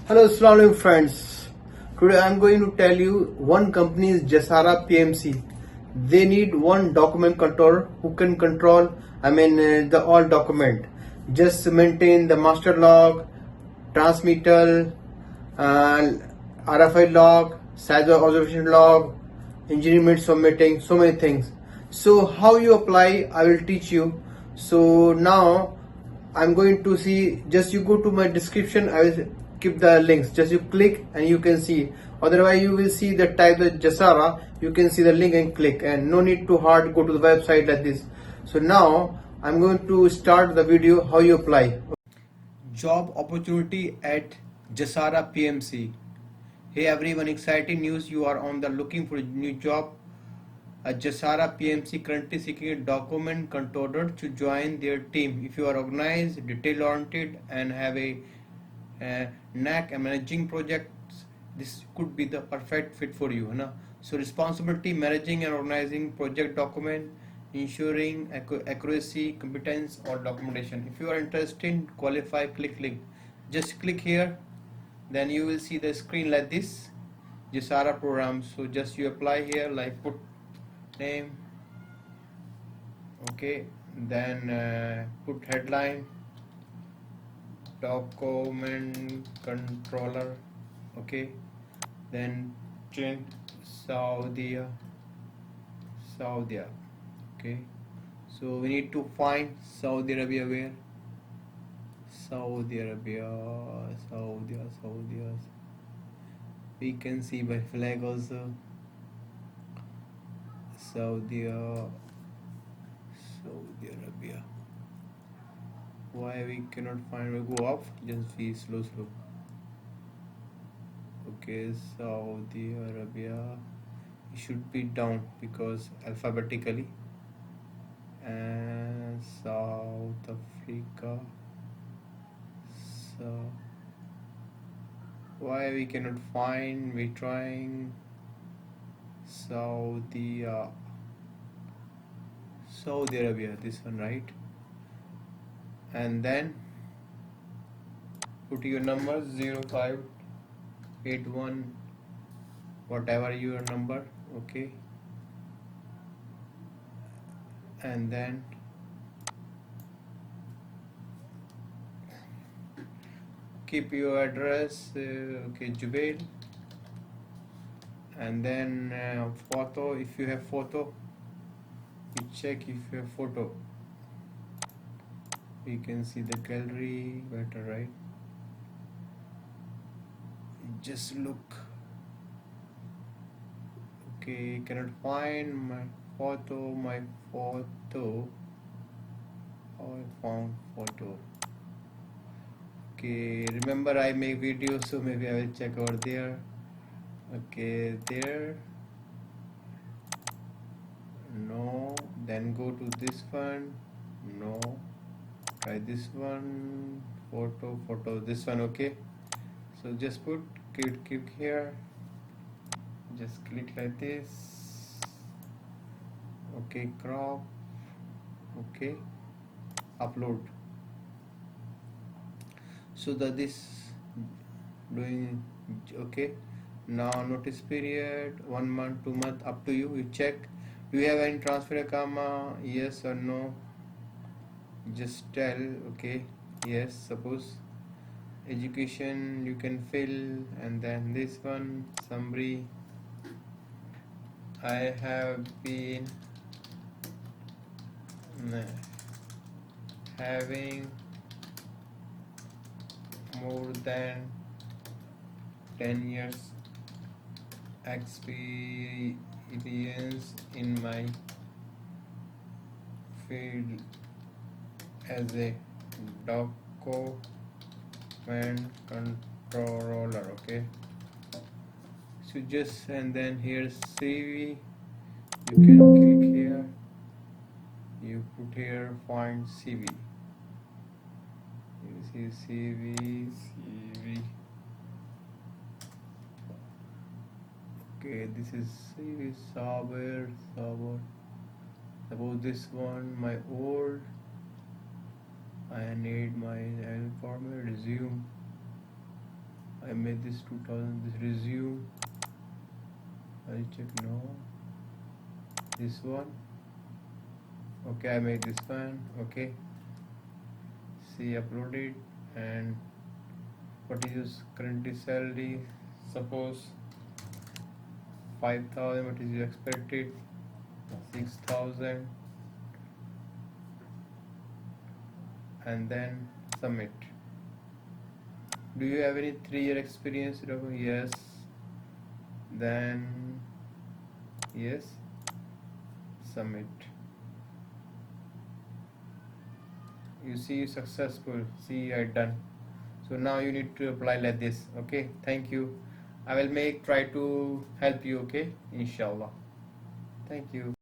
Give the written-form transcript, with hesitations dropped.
Hello, Assalamualaikum friends. Today I am going to tell you one company is JASARA PMC. They need one document controller who can control, the all document. Just maintain the master log, transmittal, uh, RFI log, size of observation log, engineering submitting, so many things. So how you apply, I will teach you. So now I'm going to see, just you go to my description, I will keep the links, just you click and you can see. Otherwise you will see the type of Jasara, you can see the link and click, and no need to hard go to the website like this. So now I'm going to start the video how you apply. Job opportunity at JASARA PMC. Hey everyone, exciting news, you are on the looking for a new job. JASARA PMC currently seeking a document controller to join their team. If you are organized, detail-oriented, and have a knack at managing projects, this could be the perfect fit for you. Na? So responsibility, managing and organizing project document, ensuring accuracy, competence, or documentation. If you are interested, qualify, click link. Just click here, then you will see the screen like this. JASARA program. So just you apply here, like put name, okay, then put headline document controller, okay, then change Saudi, okay. So we need to find Saudi Arabia. Where? Saudi Arabia. We can see by flag also. Saudi Arabia. Why we cannot find? We go up, just be slow. Okay, Saudi Arabia. It should be down because alphabetically. And South Africa. So why we cannot find? We trying Saudi Arabia. This one, right? And then put your number 0581, whatever your number, okay, and then keep your address, okay, Jubail, and then photo. If you have photo, you check if you have photo. You can see the gallery better, right? Just look. Okay, cannot find my photo. Oh, I found photo. Okay, remember I make videos, so maybe I will check over there. Okay, there. No, then go to this one. No, try this one. Photo, this one. Okay, so just put click here, just click like this. Okay, crop. Okay, upload. So that this doing okay. Now notice period 1 month, 2 month, up to you. You check. Do you have any transfer comma? Yes or no? Just tell. Okay, yes. Suppose education you can fill, and then this one summary. I have been having more than 10 years experience in my field as a document controller. Okay, so just, and then here's CV. You can click here, you put here find CV. You see CV. Okay, this is CV software. Suppose this one my old. I need my format resume. I made this 2000. This resume. I check no. This one. Okay, I made this one. Okay. See uploaded. And what is your currently salary? Suppose 5,000. What is your expected? 6,000. And then submit. Do you have any 3-year experience? Yes. Then yes, submit. You see successful. See, I done. So now you need to apply like this. Okay, thank you. I will try to help you. Okay, inshallah. Thank you.